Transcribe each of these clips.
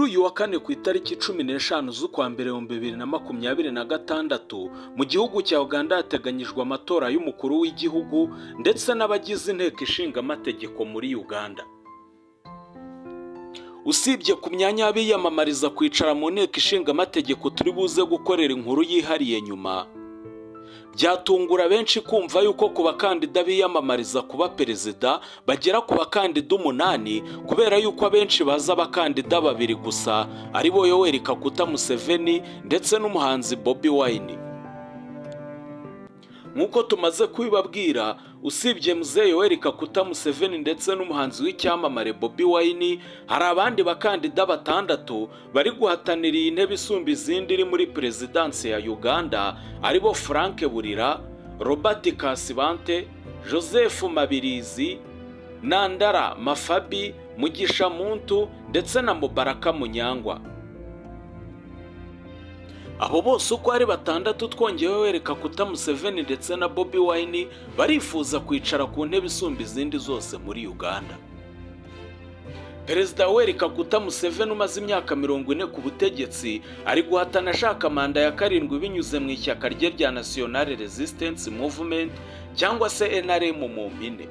Kuri uyu wa kane ku itariki 15 z'ukwa mbere 2026 mu gihugu cya Uganda hateganyijwe amatora y'umukuru w'igihugu ndetse n'abagize inteko ishinga amategeko muri Uganda. Usibye ku myanya y'abiyamamariza kwicara mu nteko ishinga amategeko turi buze gukorera inkuru yihariye nyuma, byatungura benshi kumva yuko ku bakandida biyamamariza kuba perezida bagera ku bakandida 8 kubera yuko abenshi baza abakandida 2 gusa ari bo Yoweri Kaguta Museveni ndetse n'umuhanzi Bobi Wine. Nk'uko tumaze kubibabwira, usibye Mzee Yoweri Kaguta Museveni ndetse n'umuhanzi w'icyamamare Bobi Wine, hari abandi bakandida 6 bari guhatanira iyi ntebe isumba izindi iri muri perezidansi ya Uganda, aribo Frank Burira, Robert Kasibante, Joseph Mabirizi, Nandara Mafabi, Mugisha Muntu ndetse na Mubaraka Munyangwa. Abo bose uko ari 6 twongeyeho Yoweri Kaguta Museveni ndetse na Bobi Wine barifuza kwicara ku ntebe isumba izindi zose muri Uganda. Perezida Yoweri Kaguta Museveni umaze imyaka 40 ku butegetsi ari guhatana ashaka manda ya 7 binyuze mu ishyaka rye rya National Resistance Movement cyangwa se NRM mu mpine.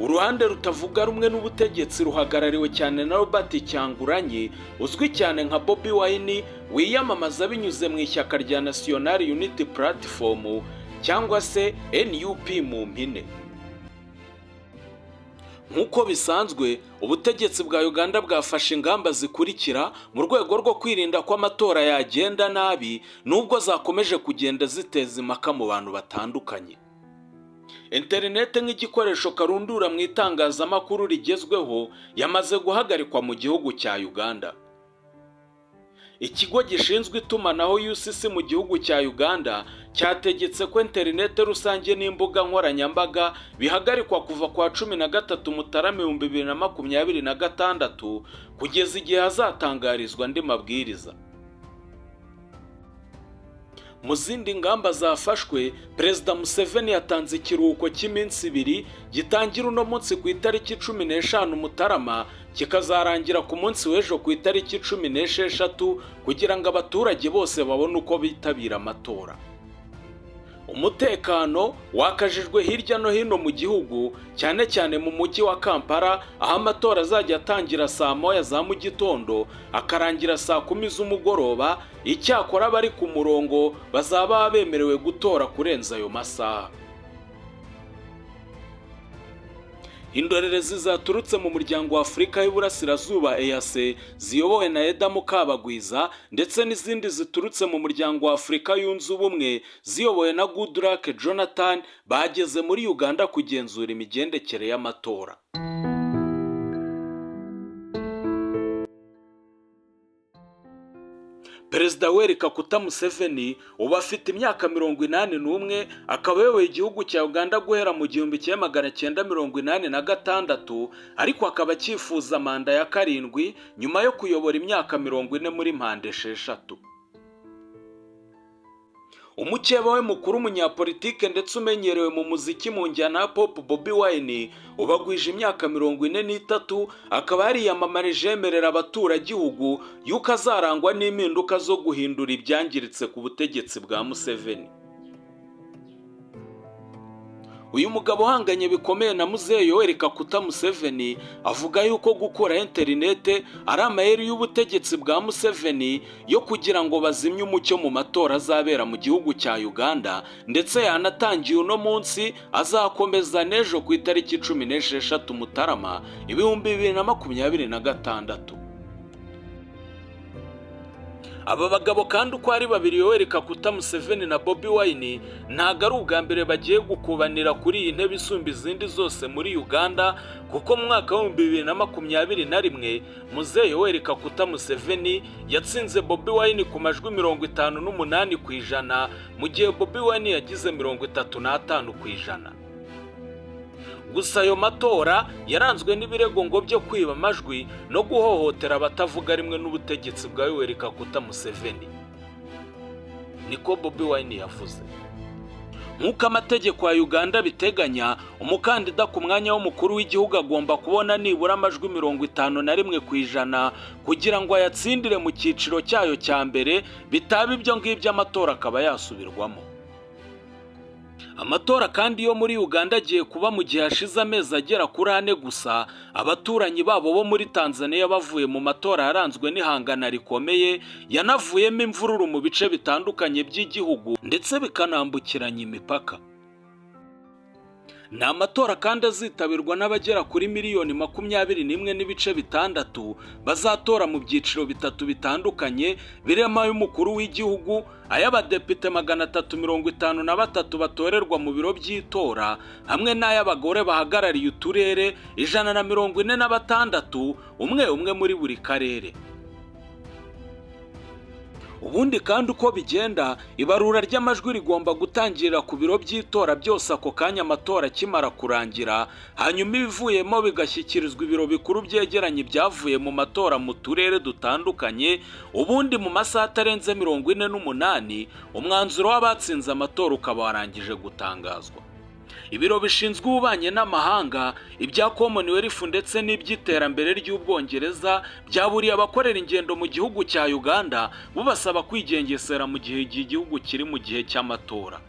Uruhande rutavuga rumwe n'ubutegetsi ruhagarariwe cyane na Robert Kyangulanyi uzwi cyane nka Bobi Wine wiyamamaza binyuze mu ishyaka rya National Unity Platform cyangwa se NUP mu mpine. Nk'uko bisanzwe, ubutegetsi bwa Uganda bwafashe ingamba zikurikira mu rwego rwo kwirinda ko amatora yagenda nabi nubwo zakomeje kugenda ziteza impaka mu bantu batandukanye. Internet nk'igikoresho karundura mu itangazamakuru rigezweho yamaze guhagarikwa mu gihugu cya Uganda. Ikigo gishinzwe itumanaho UCC mu gihugu cya Uganda cyategetse ko internet rusange n'imbuga nkoranyambaga bihagarikwa kuva kwa 13 Mutarama 2026 kugeza igihe hazatangarizwa andi mabwiriza. Mu zindi ngamba zafashwe, Perezida Museveni yatanze ikiruhuko cy'iminsi 2 gitangira uno munsi ku itariki 15 Mutarama kikazarangira ku munsi w'ejo ku itariki 16 kugira ngo abaturage bose babone uko bitabira amatora. Umutekano wakajijwe hirya no hino mu gihugu, cyane cyane mu mujyi wa Kampala aho amatora azajya atangira saa 9 za mu gitondo akarangira saa 10 z'umugoroba. Icyakora bari ku murongo bazaba bemerewe gutora kurenza ayo masaha. Indorerezi zaturutse mu muryango wa Afurika y'Iburasirazuba EAC ziyobowe na Eda Mukabagwiza ndetse n'izindi ziturutse mu muryango wa Afurika yunze ubumwe ziyobowe na Goodluck Jonathan bageze muri Uganda kugenzura imigendekere y'amatora. Perezida Yoweri Kaguta Museveni ubu afite imyaka 81 akaba ayoboye igihugu cya Uganda guhera mu 1986 ariko akaba akifuza manda ya 7 nyuma yo kuyobora imyaka 40 muri mpande 6. Umukeba we mukuru umunyapolitike ndetse umenyerewe mu muziki mu njyana ya pop Bobi Wine ubagwije imyaka 43 akaba yariyamamarije yemerera abaturagihugu yuko azarangwa n'impinduka zo guhindura ibyangiritse ku butegetsi bwa Museveni. Uyu mugabo uhanganye bikomeye na Mzee Yoweri Kaguta Museveni avuga yuko gukora internet ari amayeri y'ubutegetsi bwa Museveni yo kugira ngo bazimye umucyo mu matora azabera mu gihugu cya Uganda, ndetse yanatangiye uno munsi azakomeza n'ejo ku itariki 16 Mutarama 2026. Aba bagabo kandi uko ari 2 Yoweri Kaguta Museveni na Bobi Wine ntago ari ubwa mbere bagiye gukubanira kuri iyi ntebe isumba izindi zose muri Uganda, kuko mu mwaka wa 2021 Mzee Yoweri Kaguta Museveni yatsinze Bobi Wine ku majwi 58% mu gihe Bobi Wine yagize 35%. Gusa ayo matora yaranzwe n'ibirego ngo byo kwiba amajwi no guhohotera abatavuga rimwe n'ubutegetsi bwa Yoweri Kaguta Museveni, niko Bobi Wine yavuze. nk'uko amategeko ya Uganda biteganya, umukandida ku mwanya w'umukuru w'igihugu agomba kubona nibura amajwi 51% kugira ngo ayatsindire mu cyiciro cyayo cya mbere, bitaba ibyo ngibyo amatora akaba yasubirwamo. Amatora kandi yo muri Uganda agiye kuba mu gihe hashize amezi agera kuri 4 gusa abaturanyi babo bo muri Tanzania bavuye mu matora yaranzwe n'ihangana rikomeye, yanavuyemo imvururu mu bice bitandukanye by'igihugu ndetse bikanambukiranya imipaka. Ni amatora kandi azitabirwa n'abagera kuri miliyoni 21.6 bazatora mu byiciro bitatu bitandukanye, birimo ay'umukuru w'igihugu, ay'abadepite 353 batorerwa mu biro by'itora, hamwe n'ay'abagore bahagarariye uturere 146, umwe muri buri karere. Ubundi kandi uko bigenda, ibarura ry'amajwi rigomba gutangirira ku biro by'itora byose ako kanya amatora akimara kurangira, hanyuma ibivuyemo bigashyikirizwa ibiro bikuru byegeranye ibyavuye mu matora mu turere dutandukanye. Ubundi mu masaha atarenze 48 umwanzuro w'abatsinze amatora ukaba warangije gutangazwa. Ibiro bishinzwe ububanyi n'amahanga, ibya Commonwealth ndetse n'iby'iterambere ry'Ubwongereza byaburiye abakorera ingendo mu gihugu cya Uganda bubasaba kwigengesera mu gihe igihugu kiri mu gihe cy'amatora.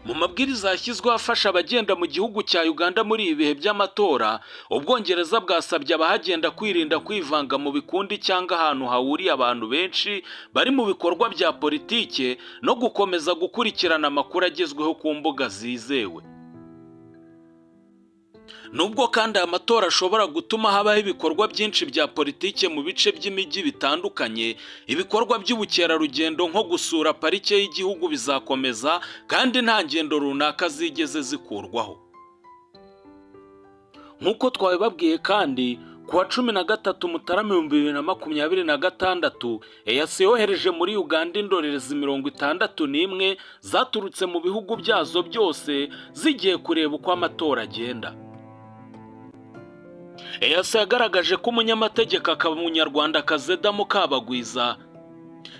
Mu mabwiriza yashyizweho afasha abagenda mu gihugu cya Uganda muri ibi bihe by'amatora, Ubwongereza bwasabye abahagenda kwirinda kwivanga mu bikundi cyangwa ahantu hahuriye abantu benshi bari mu bikorwa bya politike, no gukomeza gukurikirana amakuru agezweho ku mbuga zizewe. Nubwo kandi aya matora ashobora gutuma habaho ibikorwa byinshi bya politike mu bice by'imijyi bitandukanye, ibikorwa by'ubukerarugendo nko gusura parike y'igihugu bizakomeza kandi nta ngendo runaka zigeze zikurwaho. Nk'uko twabibabwiye kandi, ku wa 13 Mutarama 2026 EAC yohereje muri Uganda indorerezi 61 zaturutse mu bihugu byazo byose zigiye kureba uko amatora agenda. EAC yagaragaje ko umunyamategeko akaba umunyarwandakazi Eda Mukabagwiza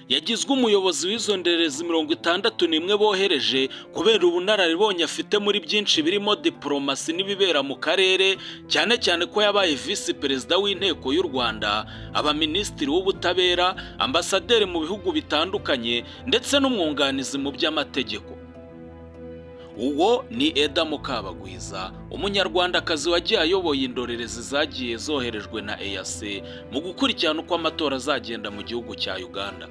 yagizwe umuyobozi w'izo ndorerezi 61 bohereje kubera ubunararibonye afite muri byinshi birimo diplomasi n'ibibera mu karere, cyane cyane ko yabaye visi perezida w'inteko y'u Rwanda, abaminisitiri w'ubutabera, ambasaderi mu bihugu bitandukanye ndetse n'umwunganizi mu by'amategeko. Uwo ni Eda Mukabagwiza, umunyarwandakazi wagiye ayoboye indorerezi zagiye zoherejwe na EAC mu gukurikirana uko amatora azagenda mu gihugu cya Uganda.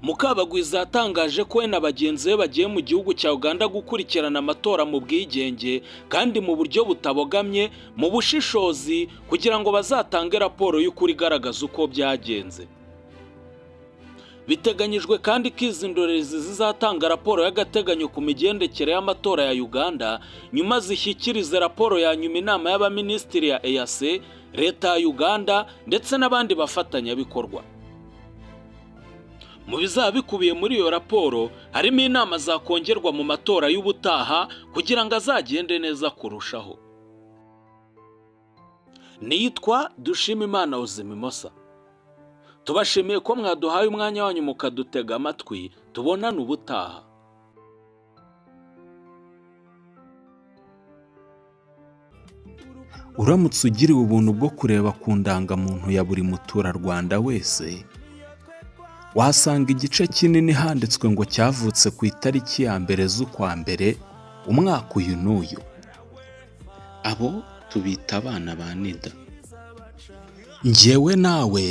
Mukabagwiza yatangaje ko we na bagenzi be bagiye mu gihugu cya Uganda gukurikirana amatora mu bwigenge kandi mu buryo butabogamye, mu bushishozi, kugira ngo bazatange raporo y'ukuri igaragaza uko byagenze. Biteganyijwe kandi ko izi ndorerezi zizatanga raporo y'agateganyo ku migendekere y'amatora ya Uganda, nyuma zishyikirize raporo ya nyuma inama y'abaminisitiri ya EAC, leta ya Uganda ndetse n'abandi bafatanyabikorwa. Mu bizaba bikubiye muri iyo raporo harimo inama zakongerwa mu matora y'ubutaha kugira ngo azagende neza kurushaho. Nitwa Dushimimana Ozimimosa. Tubashimiye ko mwaduhaye umwanya wanyu mukadutega amatwi. Tubonane ubutaha. Uramutse ugiriwe ubuntu bwo kureba ku ndangamuntu ya buri muturarwanda wese, wasanga igice kinini handitswe ngo cyavutse ku itariki ya 1 z'ukwa mbere umwaka uyu n'uyu. Abo tubita abana ba Nida. Njyewe nawe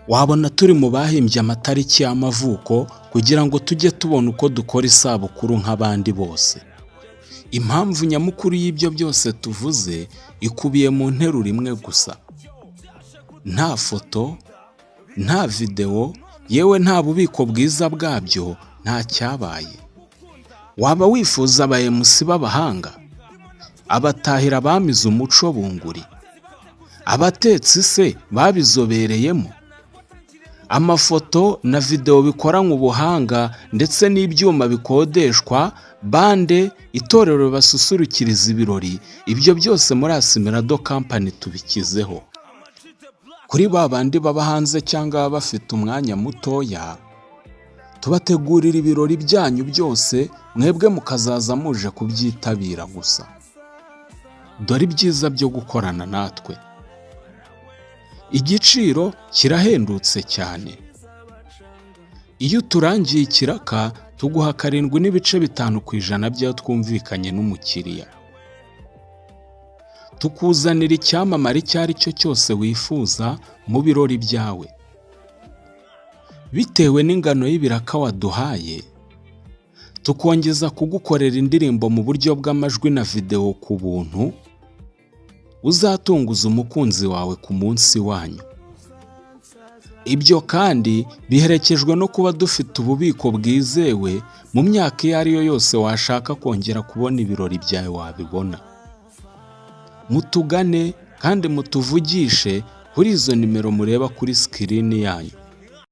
wabona turi mu bahimbye amatariki y'amavuko kugira ngo tujye tubona uko dukora isabukuru nk'abandi bose. Impamvu nyamukuru y'ibyo byose tuvuze ikubiye mu nteruro imwe gusa. Nta foto, nta video, yewe nta bubiko bwiza bwabyo, nta cyabaye. Waba wifuza aba MC b'abahanga, abatahira bamize umuco bunguri, abatetsi se babizobereyemo, amafoto na video bikoranywe ubuhanga ndetse n'ibyuma bikodeshwa, bande, itorero basusurukiriza ibirori, ibyo byose muri Asimilado Company tubikizeho. Kuri babandi baba hanze cyangwa bafite umwanya mutoya, tubategurira ibirori byanyu byose, mwebwe mukazaza muje kubyitabira gusa. Dore ibyiza byo gukorana natwe. Igiciro kirahendutse cyane. Iyo turangiye ikiraka tuguha 7.5% by'ayo twumvikanye n'umukiriya. Tukuzanira icyamamare icyo ari cyo cyose wifuza mu birori byawe. Bitewe n'ingano y'ibiraka waduhaye, tukongeza kugukorera indirimbo mu buryo bw'amajwi na video ku buntu, uzatunguza umukunzi wawe ku munsi wanyu. Ibyo kandi biherekejwe no kuba dufite ububiko bwizewe, mu myaka iyo ari yo yose washaka kongera kubona ibirori byawe wabibona. Mutugane kandi mutuvugishe kuri izo nimero mureba kuri screen yanyu.